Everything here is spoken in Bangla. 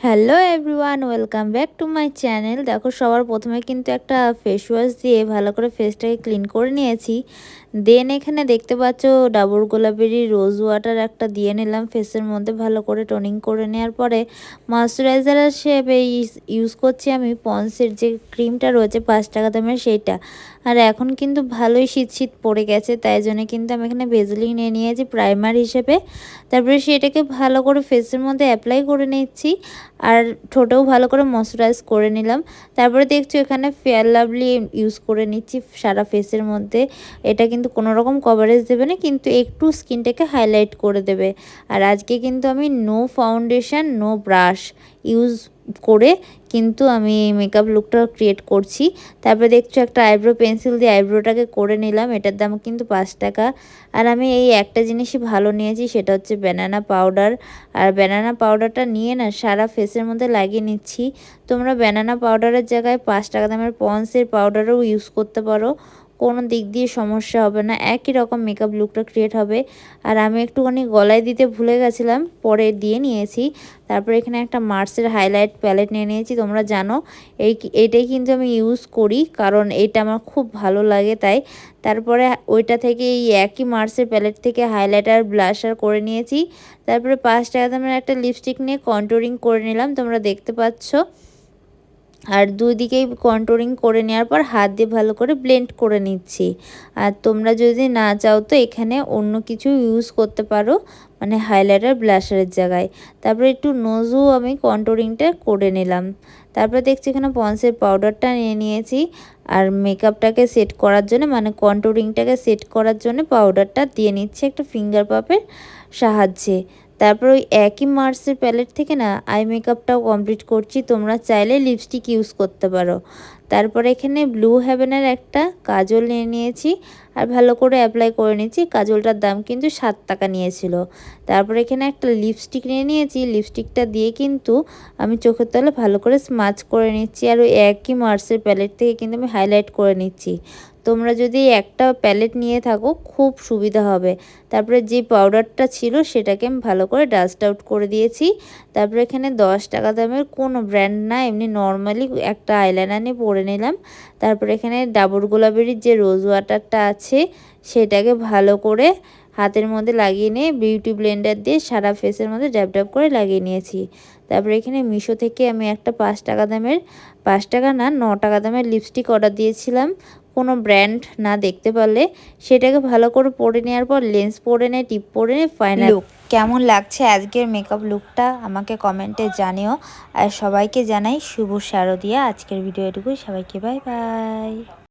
Hello everyone, welcome back to my channel. দেখো, সবার প্রথমে কিন্তু একটা ফেস ওয়াশ দিয়ে ভালো করে ফেসটাকে ক্লিন করে নিয়েছি। দেন এখানে দেখতে পাচ্ছ ডাবর গোলাপেরই রোজ ওয়াটার একটা দিয়ে নিলাম ফেসের মধ্যে, ভালো করে টোনিং করে নেওয়ার পরে ময়শ্চারাইজার হিসেবে ইউজ করছি আমি পন্সের যে ক্রিমটা রয়েছে 5 টাকা দামের সেইটা। আর এখন কিন্তু ভালোই শীত শীত পড়ে গেছে, তাই জন্য কিন্তু আমি এখানে ভেজলিন নিয়ে নিয়েছি প্রাইমার হিসেবে। তারপরে সেটাকে ভালো করে ফেসের মধ্যে অ্যাপ্লাই করে নিচ্ছি আর ঠোঁটেও ভালো করে ময়শ্চারাইজ করে নিলাম। তারপরে দেখছো এখানে ফেয়ার লাভলি ইউজ করে নিচ্ছি সারা ফেসের মধ্যে। এটা কিন্তু কোনো রকম কভারেজ দেবে না, কিন্তু একটু স্কিনটাকে হাইলাইট করে দেবে। আর আজকে কিন্তু আমি no foundation no brush use করে কিন্তু আমি মেকআপ লুকটা ক্রিয়েট করছি। তারপরে দেখছো একটা আইব্রো পেন্সিল দিয়ে আইব্রোটাকে করে নিলাম, এটার দাম কিন্তু 5 টাকা। আর আমি এই একটা জিনিসই ভালো নিয়েছি, সেটা হচ্ছে ব্যানানা পাউডার। আর ব্যানানা পাউডারটা নিয়ে না সারা ফেসের মধ্যে লাগিয়ে নিচ্ছি। তোমরা ব্যানানা পাউডারের জায়গায় 5 টাকা দামের পন্সের পাউডারও ইউজ করতে পারো, কোনো দিক দিয়ে সমস্যা হবে না, একই রকম মেকআপ লুকটা ক্রিয়েট হবে। আর আমি একটুখানি গলায় দিতে ভুলে গেছিলাম, পরে দিয়ে নিয়েছি। তারপরে এখানে একটা মার্সের হাইলাইট প্যালেট নিয়ে নিয়েছি। তোমরা জানো এইটাই কিন্তু আমি ইউজ করি, কারণ এইটা আমার খুব ভালো লাগে তাই। তারপরে ওইটা থেকে এই একই মার্সের প্যালেট থেকে হাইলাইটার ব্লাশার করে নিয়েছি। তারপরে 5 টাকা দামের একটা লিপস্টিক নিয়ে কন্ট্যুরিং করে নিলাম, তোমরা দেখতে পাচ্ছ। আর দুই দিকেই কন্ট্যুরিং করে নেওয়ার পর হাত দিয়ে ভালো করে ব্লেন্ড করে নিচ্ছি। আর তোমরা যদি না চাও তো এখানে অন্য কিছু ইউজ করতে পারো, মানে হাইলাইটার ব্লাশারের জায়গায়। তারপরে একটু নোজও আমি কন্ট্যুরিংটা করে নিলাম। তারপরে দেখছি এখানে পন্সের পাউডারটা নিয়ে নিয়েছি। আর মেকআপটাকে সেট করার জন্য, মানে কন্ট্যুরিংটাকে সেট করার জন্য পাউডারটা দিয়ে নিচ্ছে একটা ফিঙ্গার পাপের সাহায্যে। তারপর ওই একই মার্সের প্যালেট থেকে না আই মেকআপটাও কমপ্লিট করছি, তোমরা চাইলে লিপস্টিক ইউজ করতে পারো। তারপরে এখানে ব্লু হেভেনের একটা কাজল নিয়ে নিয়েছি আর ভালো করে অ্যাপ্লাই করে নিয়েছি। কাজলটার দাম কিন্তু 7 টাকা নিয়েছিল। তারপরে এখানে একটা লিপস্টিক নিয়ে নিয়েছি, লিপস্টিকটা দিয়ে কিন্তু আমি চোখের তলে ভালো করে স্মাচ করে নিচ্ছি। আর ওই একই মার্সের প্যালেট থেকে কিন্তু আমি হাইলাইট করে নিচ্ছি। তোমরা যদি একটা প্যালেট নিয়ে থাকো খুব সুবিধা হবে। তারপরে যে পাউডারটা ছিল সেটাকে আমি ভালো করে ডাস্ট আউট করে দিয়েছি। তারপরে এখানে 10 টাকা দামের কোনো ব্র্যান্ড না, এমনি নর্মালি একটা আইলাইনার নিয়ে পরে নিলাম। তারপরে এখানে ডাবর গোলাপের যে রোজ ওয়াটারটা আছে সেটাকে ভালো করে হাতের মধ্যে লাগিয়ে নিয়ে বিউটি ব্লেন্ডার দিয়ে সারা ফেসের মধ্যে ড্যাব ড্যাব করে লাগিয়ে নিয়েছি। তারপরে এখানে মিশো থেকে আমি একটা 5 টাকা দামের, 5 টাকা না 9 টাকা দামের লিপস্টিক অর্ডার দিয়েছিলাম, কোনো ব্র্যান্ড না দেখতে পারলে। সেটাকে ভালো করে পরে নেওয়ার পর লেন্স পরে নেয়, টিপ পরে নেয়, ফাইনাল লুক কেমন লাগছে আজকের মেকআপ লুকটা আমাকে কমেন্টে জানিও। আর সবাইকে জানাই শুভ শারদিয়া। আজকের ভিডিও এটুকুই, সবাইকে বাই বাই।